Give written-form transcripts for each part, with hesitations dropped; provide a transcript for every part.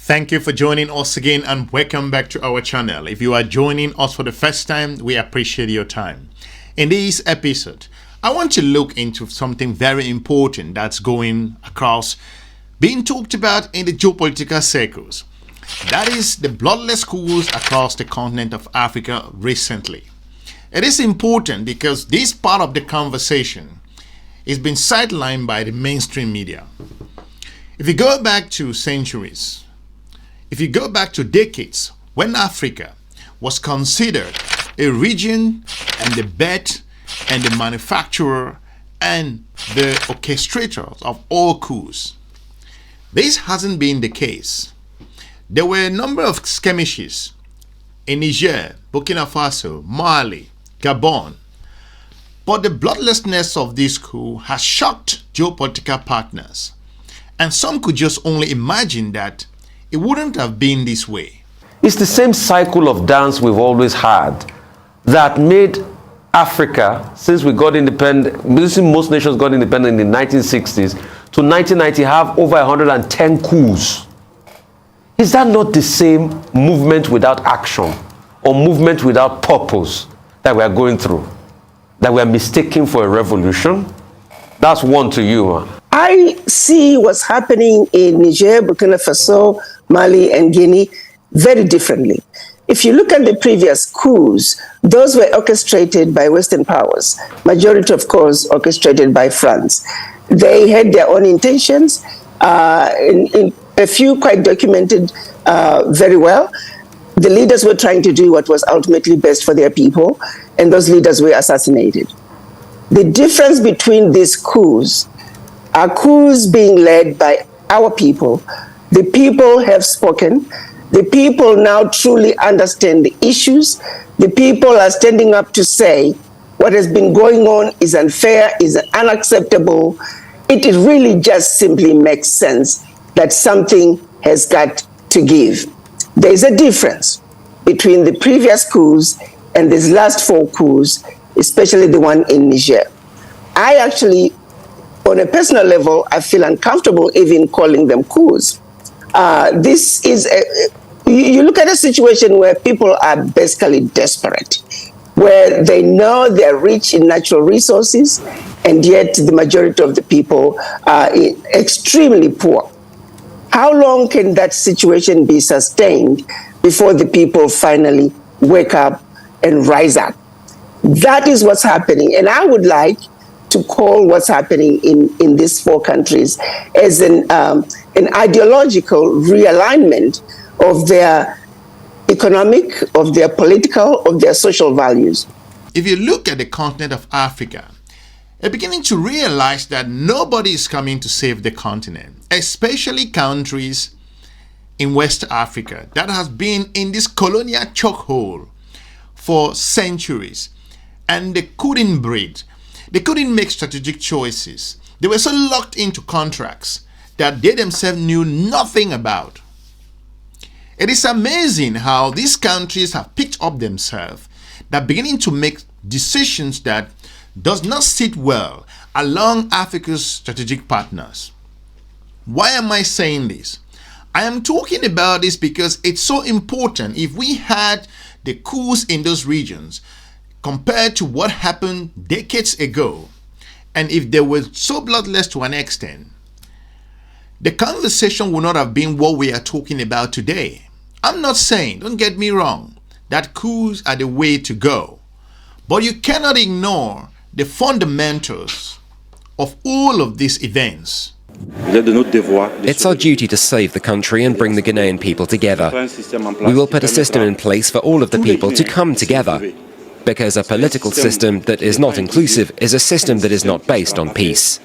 Thank you for joining us again and welcome back to our channel. If you are joining us for the first time, we appreciate your time. In this episode, I want to look into something very important that's going across, being talked about in the geopolitical circles. That is the bloodless coups across the continent of Africa recently. It is important because this part of the conversation is being sidelined by the mainstream media. If you go back to centuries, if you go back to decades when Africa was considered a region and the bed and the manufacturer and the orchestrators of all coups, this hasn't been the case. There were a number of skirmishes in Niger, Burkina Faso, Mali, Gabon, but the bloodlessness of this coup has shocked geopolitical partners, and some could just only imagine that it wouldn't have been this way. It's the same cycle of dance we've always had that made Africa, since we got independent, since most nations got independent in the 1960s, to 1990 have over 110 coups. Is that not the same movement without action or movement without purpose that we are going through? That we are mistaken for a revolution? That's one to you, man. I see what's happening in Niger, Burkina Faso, Mali, and Guinea very differently. If you look at the previous coups, those were orchestrated by Western powers, majority, of course, orchestrated by France. They had their own intentions, in a few quite documented very well. The leaders were trying to do what was ultimately best for their people, and those leaders were assassinated. The difference between these coups are coups being led by our people. The people have spoken. The people now truly understand the issues. The people are standing up to say what has been going on is unfair, is unacceptable. It really just simply makes sense that something has got to give. There is a difference between the previous coups and these last four coups, especially the one in Niger. I actually, on a personal level, I feel uncomfortable even calling them coups. This is you look at a situation where people are basically desperate, where they know they're rich in natural resources, and yet the majority of the people are extremely poor. How long can that situation be sustained before the people finally wake up and rise up? That is what's happening, and I would like to call what's happening in these four countries as an ideological realignment of their economic, of their political, of their social values. If you look at the continent of Africa, you're beginning to realize that nobody is coming to save the continent, especially countries in West Africa that has been in this colonial chokehold for centuries, and they couldn't breathe. They couldn't make strategic choices. They were so locked into contracts that they themselves knew nothing about. It is amazing how these countries have picked up themselves, that beginning to make decisions that does not sit well along Africa's strategic partners. Why am I saying this? I am talking about this because it's so important. If we had the coups in those regions compared to what happened decades ago, and if they were so bloodless to an extent, the conversation would not have been what we are talking about today. I'm not saying, don't get me wrong, that coups are the way to go, but you cannot ignore the fundamentals of all of these events. It's our duty to save the country and bring the Ghanaian people together. We will put a system in place for all of the people to come together, because a political system that is not inclusive is a system that is not based on peace.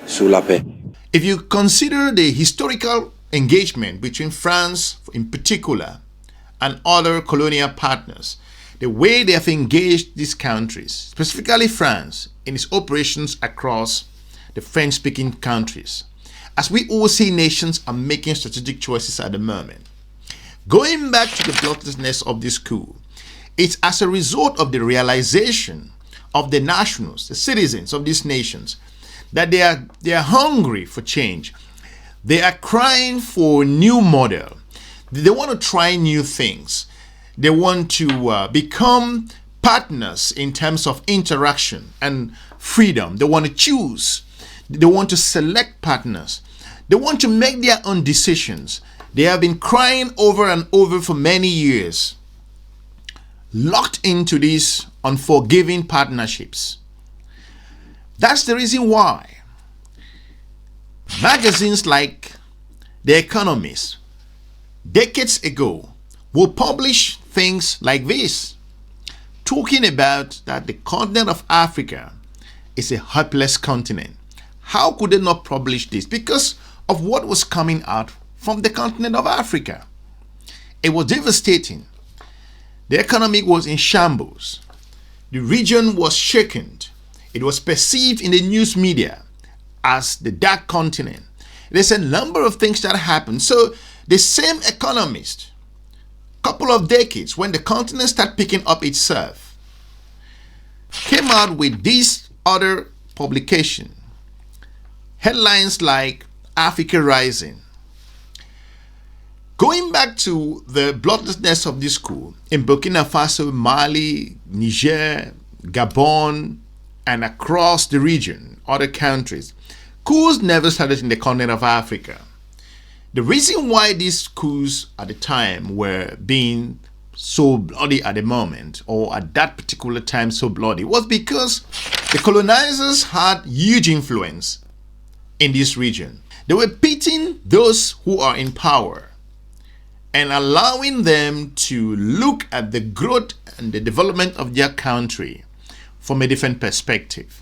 If you consider the historical engagement between France in particular and other colonial partners, the way they have engaged these countries, specifically France, in its operations across the French-speaking countries, as we all see nations are making strategic choices at the moment. Going back to the bloodlessness of this coup, it's as a result of the realization of the nationals, the citizens of these nations, that they are hungry for change. They are crying for a new model. They want to try new things. They want to become partners in terms of interaction and freedom. They want to choose. They want to select partners. They want to make their own decisions. They have been crying over and over for many years, locked into these unforgiving partnerships. That's the reason why magazines like The Economist decades ago will publish things like this, talking about that the continent of Africa is a helpless continent. How could they not publish this? Because of what was coming out from the continent of Africa. It was devastating. The economy was in shambles. The region was shaken. It was perceived in the news media as the dark continent. There's a number of things that happened. So the same Economist, couple of decades when the continent started picking up itself, came out with this other publication. Headlines like Africa Rising. Going back to the bloodlessness of this coup in Burkina Faso, Mali, Niger, Gabon, and across the region, other countries, coups never started in the continent of Africa. The reason why these coups at the time were being so bloody at the moment, or at that particular time so bloody, was because the colonizers had huge influence in this region. They were pitting those who are in power and allowing them to look at the growth and the development of their country from a different perspective.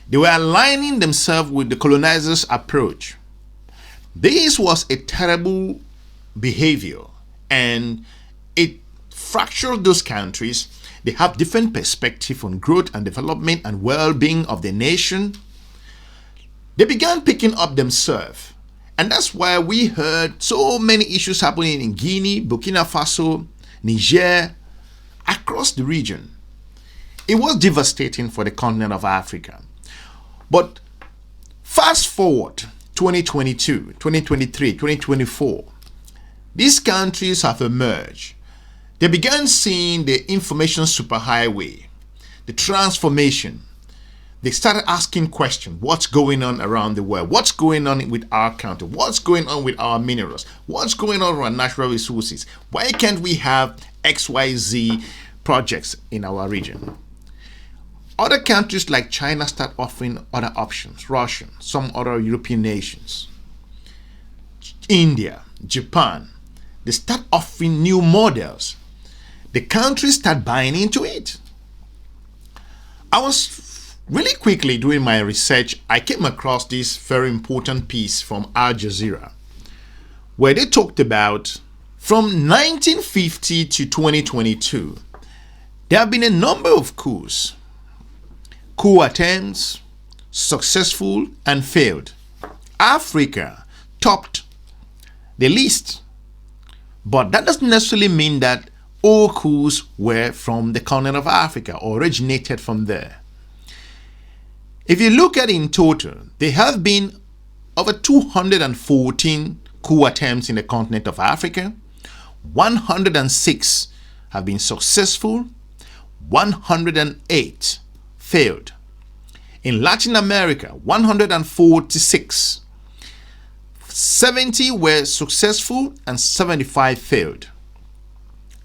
They were aligning themselves with the colonizers' approach. This was a terrible behavior, and it fractured those countries. They have different perspective on growth and development and well-being of the nation. They began picking up themselves. And that's why we heard so many issues happening in Guinea, Burkina Faso, Niger, across the region. It was devastating for the continent of Africa. But fast forward 2022, 2023, 2024, these countries have emerged. They began seeing the information superhighway, the transformation. They started asking questions. What's going on around the world? What's going on with our country? What's going on with our minerals? What's going on with our natural resources? Why can't we have XYZ projects in our region? Other countries like China start offering other options. Russia, some other European nations, India, Japan, they start offering new models. The countries start buying into it. I was really quickly doing my research, I came across this very important piece from Aljazeera, where they talked about from 1950 to 2022, there have been a number of coups, coup attempts, successful and failed. Africa topped the list, but that doesn't necessarily mean that all coups were from the continent of Africa or originated from there. If you look at it in total, there have been over 214 coup attempts in the continent of Africa. 106 have been successful. 108 failed. In Latin America, 146. 70 were successful and 75 failed.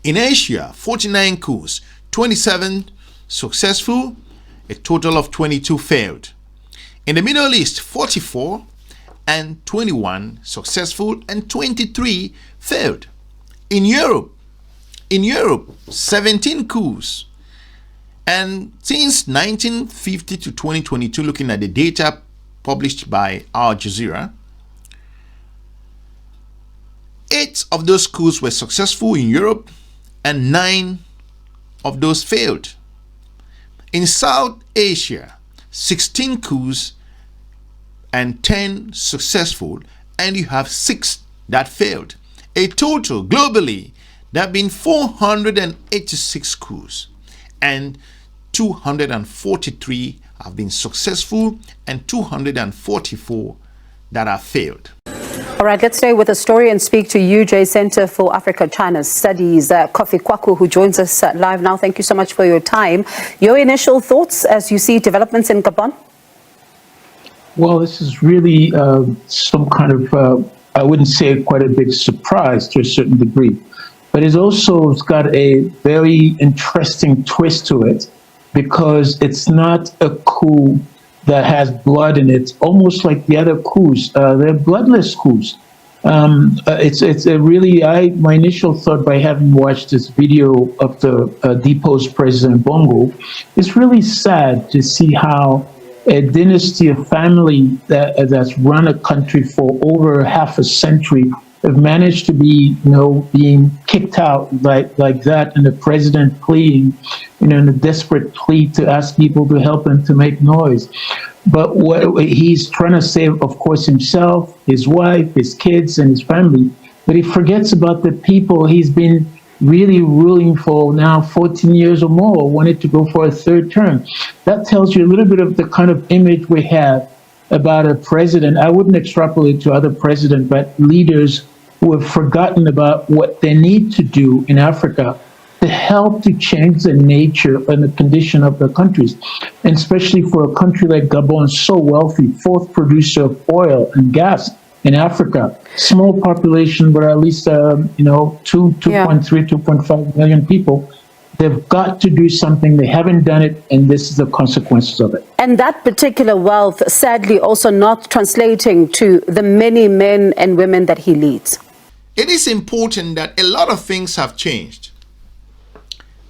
In Asia, 49 coups, 27 successful, a total of 22 failed. In the Middle East, 44 and 21 successful and 23 failed. In Europe, 17 coups. And since 1950 to 2022, looking at the data published by Al Jazeera, 8 of those coups were successful in Europe and 9 of those failed. In South Asia, 16 coups and 10 successful, and you have 6 that failed. A total globally, there have been 486 coups, and 243 have been successful, and 244 that have failed. All right, let's stay with the story and speak to UJ Center for Africa-China Studies, Kofi Kwaku, who joins us live now. Thank you so much for your time. Your initial thoughts as you see developments in Gabon? Well, this is really some kind of, I wouldn't say quite a big surprise to a certain degree, but it's got a very interesting twist to it, because it's not a coup that has blood in it, almost like the other coups. They're bloodless coups. It's a really, my initial thought by having watched this video of the deposed President Bongo, it's really sad to see how a dynasty, a family that's run a country for over half a century have managed to be, being kicked out like that, and the president pleading, in a desperate plea to ask people to help him to make noise. But what he's trying to save, of course, himself, his wife, his kids, and his family. But he forgets about the people he's been really ruling for now 14 years or more, wanted to go for a third term. That tells you a little bit of the kind of image we have about a president. I wouldn't extrapolate to other presidents, but leaders who have forgotten about what they need to do in Africa to help to change the nature and the condition of their countries. And especially for a country like Gabon, so wealthy, fourth producer of oil and gas in Africa, small population, but at least 2.5 million people. They've got to do something. They haven't done it, and this is the consequences of it. And that particular wealth, sadly, also not translating to the many men and women that he leads. It is important that a lot of things have changed.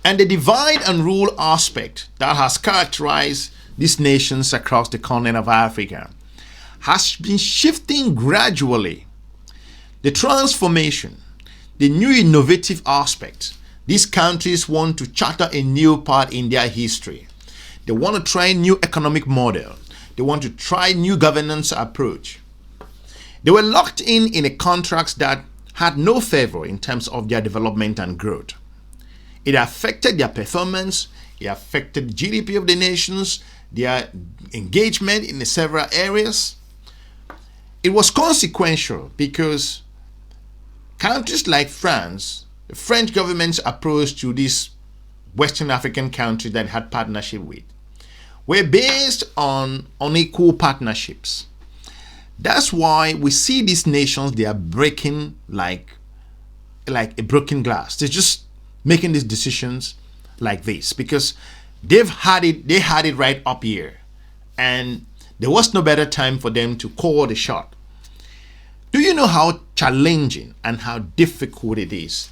And the divide and rule aspect that has characterized these nations across the continent of Africa has been shifting gradually. The transformation, the new innovative aspect, these countries want to charter a new part in their history. They want to try a new economic model. They want to try new governance approach. They were locked in a contract that had no favor in terms of their development and growth. It affected their performance, it affected the GDP of the nations, their engagement in the several areas. It was consequential because countries like France, the French government's approach to these Western African countries that had partnership with, were based on unequal partnerships. That's why we see these nations, they are breaking like a broken glass. They're just making these decisions like this because they had it right up here, and there was no better time for them to call the shot. Do you know how challenging and how difficult it is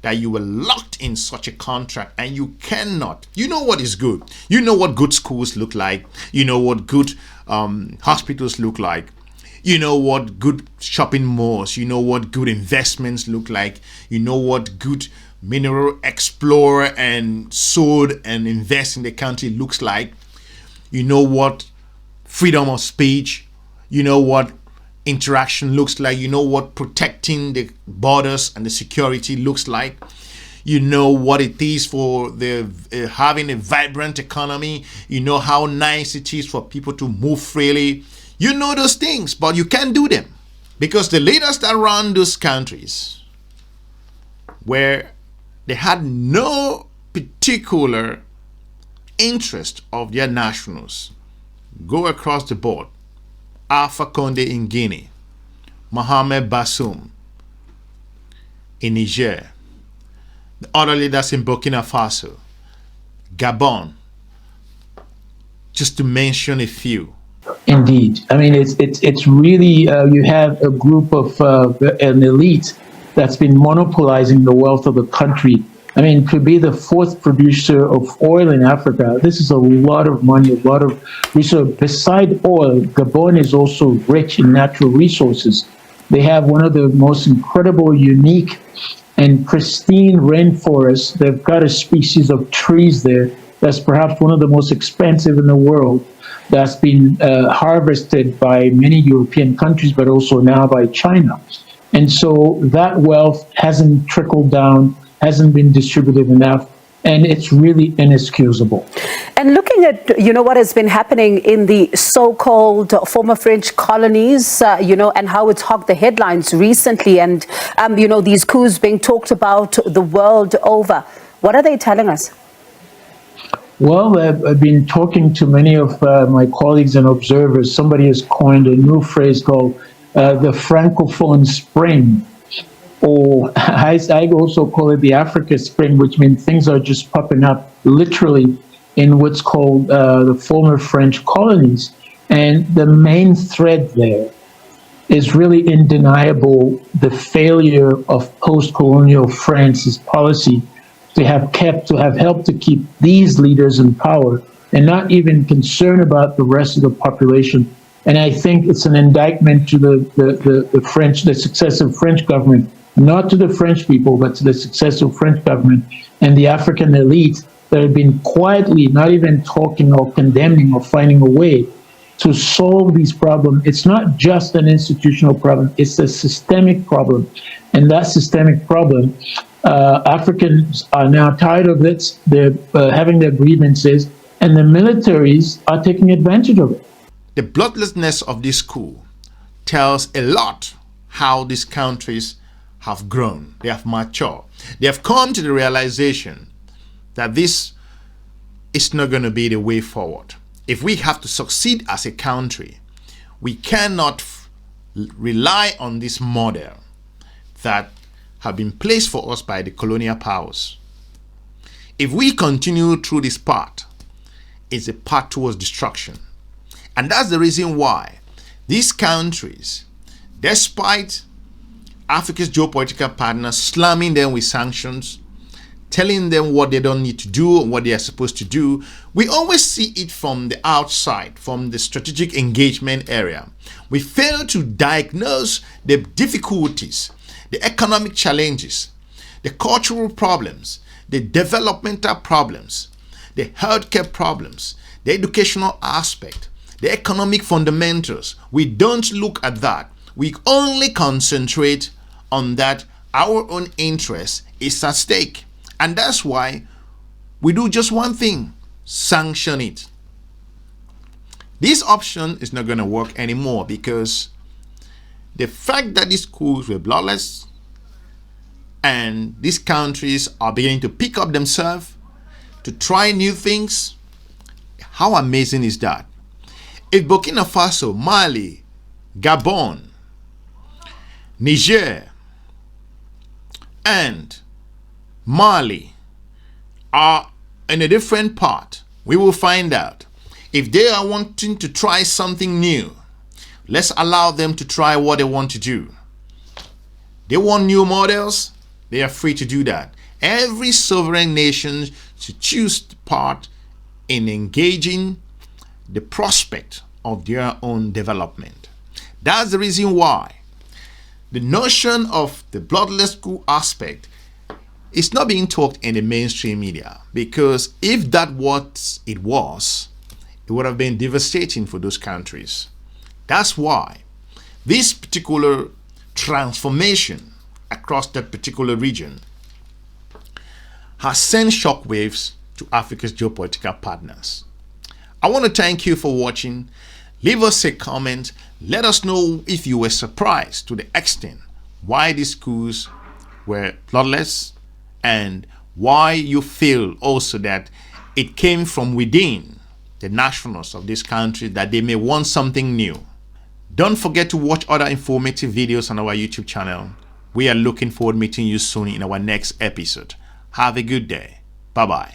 that you were locked in such a contract and you cannot? You know what is good. You know what good schools look like. You know what good hospitals look like. You know what good shopping malls. You know what good investments look like. You know what good mineral explorer and sold and invest in the country looks like. You know what freedom of speech. You know what interaction looks like. You know what protecting the borders and the security looks like. You know what it is for the having a vibrant economy. You know how nice it is for people to move freely. You know those things, but you can't do them because the leaders that run those countries, where they had no particular interest of their nationals, go across the board. Alpha Condé in Guinea, Mohamed Bazoum in Niger, the other leaders in Burkina Faso, Gabon, just to mention a few. Indeed. I mean, it's really, you have a group of an elite that's been monopolizing the wealth of the country. I mean, to be the fourth producer of oil in Africa, this is a lot of money, a lot of resources. Beside oil, Gabon is also rich in natural resources. They have one of the most incredible, unique, and pristine rainforests. They've got a species of trees there that's perhaps one of the most expensive in the world, that's been harvested by many European countries, but also now by China. And so that wealth hasn't trickled down, hasn't been distributed enough and it's really inexcusable. And looking at, what has been happening in the so-called former French colonies, and how it's hogged the headlines recently, and, these coups being talked about the world over, what are they telling us? Well, I've been talking to many of my colleagues and observers. Somebody has coined a new phrase called the Francophone Spring, or I also call it the Africa Spring, which means things are just popping up literally in what's called the former French colonies. And the main thread there is really undeniable, the failure of post-colonial France's policy to have helped to keep these leaders in power and not even concerned about the rest of the population. And I think it's an indictment to the successive French government, not to the French people, but to the successive French government and the African elite that have been quietly not even talking or condemning or finding a way to solve these problems. It's not just an institutional problem, it's a systemic problem. And that systemic problem, Africans are now tired of it, they're having their grievances, and the militaries are taking advantage of it. The bloodlessness of this coup tells a lot how these countries have grown, they have matured. They have come to the realization that this is not going to be the way forward. If we have to succeed as a country, we cannot rely on this model that have been placed for us by the colonial powers. If we continue through this path, it's a path towards destruction. And that's the reason why these countries, despite Africa's geopolitical partners slamming them with sanctions, telling them what they don't need to do and what they are supposed to do, we always see it from the outside, from the strategic engagement area. We fail to diagnose the difficulties, the economic challenges, the cultural problems, the developmental problems, the healthcare problems, the educational aspect, the economic fundamentals. We don't look at that. We only concentrate on that our own interest is at stake. And that's why we do just one thing: sanction it. This option is not going to work anymore, because the fact that these coups were bloodless and these countries are beginning to pick up themselves to try new things, how amazing is that? If Burkina Faso, Mali, Gabon, Niger, and Mali are in a different part, we will find out. If they are wanting to try something new, let's allow them to try what they want to do. They want new models, they are free to do that. Every sovereign nation should choose part in engaging the prospect of their own development. That's the reason why the notion of the bloodless coup aspect is not being talked in the mainstream media, because if that what it was, it would have been devastating for those countries. That's why this particular transformation across that particular region has sent shockwaves to Africa's geopolitical partners. I want to thank you for watching. Leave us a comment. Let us know if you were surprised to the extent why these coups were bloodless, and why you feel also that it came from within the nationals of this country, that they may want something new. Don't forget to watch other informative videos on our YouTube channel. We are looking forward to meeting you soon in our next episode. Have a good day. Bye-bye.